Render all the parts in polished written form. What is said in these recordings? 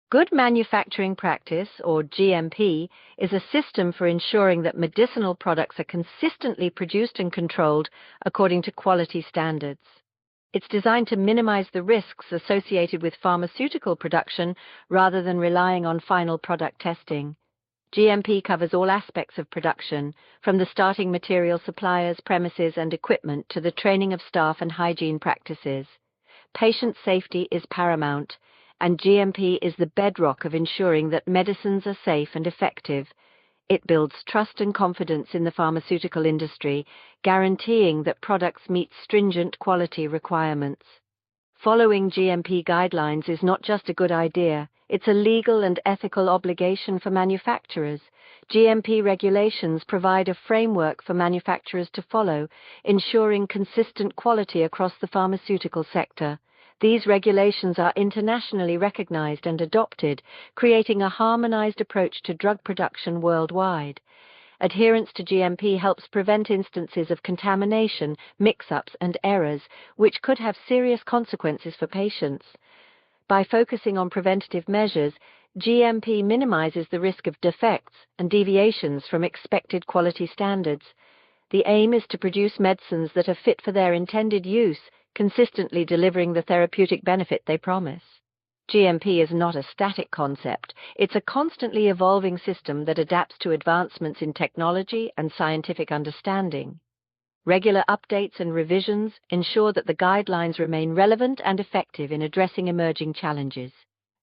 Good manufacturing practice, or GMP, is a system for ensuring that medicinal products are consistently produced and controlled according to quality standards. It's designed to minimize the risks associated with pharmaceutical production rather than relying on final product testing. GMP covers all aspects of production, from the starting material suppliers, premises, and equipment to the training of staff and hygiene practices. Patient safety is paramount, and GMP is the bedrock of ensuring that medicines are safe and effective. It builds trust and confidence in the pharmaceutical industry, guaranteeing that products meet stringent quality requirements. Following GMP guidelines is not just a good idea, it's a legal and ethical obligation for manufacturers. GMP regulations provide a framework for manufacturers to follow, ensuring consistent quality across the pharmaceutical sector. These regulations are internationally recognized and adopted, creating a harmonized approach to drug production worldwide. Adherence to GMP helps prevent instances of contamination, mix-ups, and errors, which could have serious consequences for patients. By focusing on preventative measures, GMP minimizes the risk of defects and deviations from expected quality standards. The aim is to produce medicines that are fit for their intended use, consistently delivering the therapeutic benefit they promise. GMP is not a static concept. It's a constantly evolving system that adapts to advancements in technology and scientific understanding. Regular updates and revisions ensure that the guidelines remain relevant and effective in addressing emerging challenges.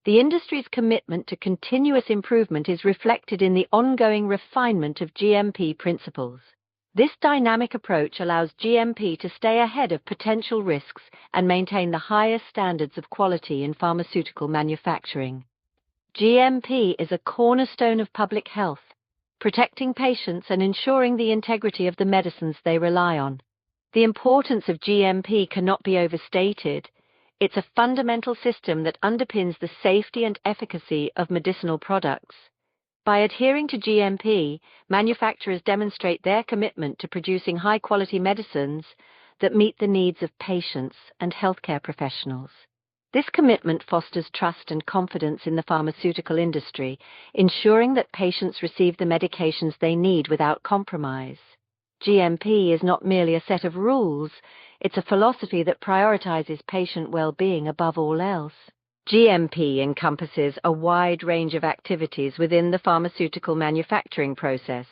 The industry's commitment to continuous improvement is reflected in the ongoing refinement of GMP principles. This dynamic approach allows GMP to stay ahead of potential risks and maintain the highest standards of quality in pharmaceutical manufacturing. GMP is a cornerstone of public health, protecting patients and ensuring the integrity of the medicines they rely on. The importance of GMP cannot be overstated. It's a fundamental system that underpins the safety and efficacy of medicinal products. By adhering to GMP, manufacturers demonstrate their commitment to producing high-quality medicines that meet the needs of patients and healthcare professionals. This commitment fosters trust and confidence in the pharmaceutical industry, ensuring that patients receive the medications they need without compromise. GMP is not merely a set of rules, it's a philosophy that prioritizes patient well-being above all else. GMP encompasses a wide range of activities within the pharmaceutical manufacturing process.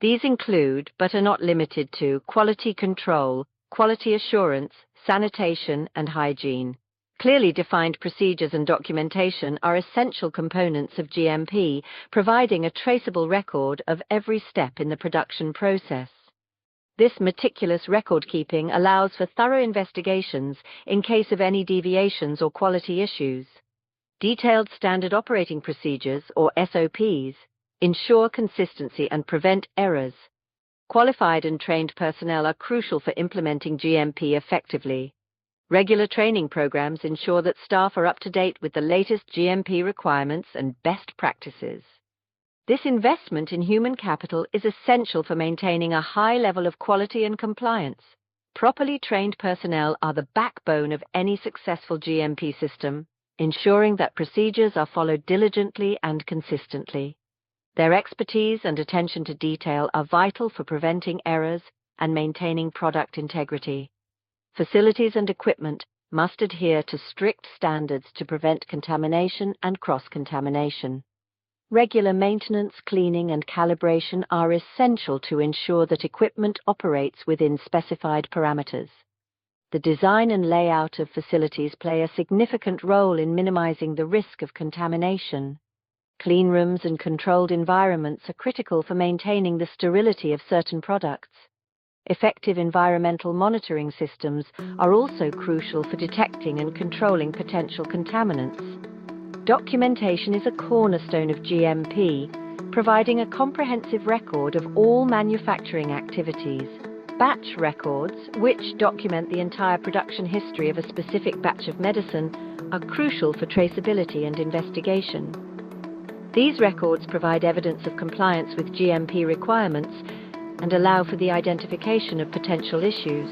These include, but are not limited to, quality control, quality assurance, sanitation, and hygiene. Clearly defined procedures and documentation are essential components of GMP, providing a traceable record of every step in the production process. This meticulous record-keeping allows for thorough investigations in case of any deviations or quality issues. Detailed standard operating procedures, or SOPs, ensure consistency and prevent errors. Qualified and trained personnel are crucial for implementing GMP effectively. Regular training programs ensure that staff are up to date with the latest GMP requirements and best practices. This investment in human capital is essential for maintaining a high level of quality and compliance. Properly trained personnel are the backbone of any successful GMP system, ensuring that procedures are followed diligently and consistently. Their expertise and attention to detail are vital for preventing errors and maintaining product integrity. Facilities and equipment must adhere to strict standards to prevent contamination and cross-contamination. Regular maintenance, cleaning, and calibration are essential to ensure that equipment operates within specified parameters. The design and layout of facilities play a significant role in minimizing the risk of contamination. Clean rooms and controlled environments are critical for maintaining the sterility of certain products. Effective environmental monitoring systems are also crucial for detecting and controlling potential contaminants. Documentation is a cornerstone of GMP, providing a comprehensive record of all manufacturing activities. Batch records, which document the entire production history of a specific batch of medicine, are crucial for traceability and investigation. These records provide evidence of compliance with GMP requirements and allow for the identification of potential issues.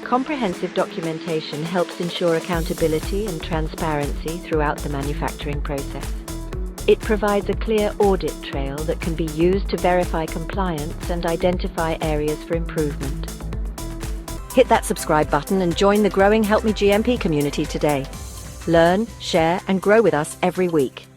Comprehensive documentation helps ensure accountability and transparency throughout the manufacturing process. It provides a clear audit trail that can be used to verify compliance and identify areas for improvement. Hit that subscribe button and join the growing Help Me GMP community today. Learn, share, and grow with us every week.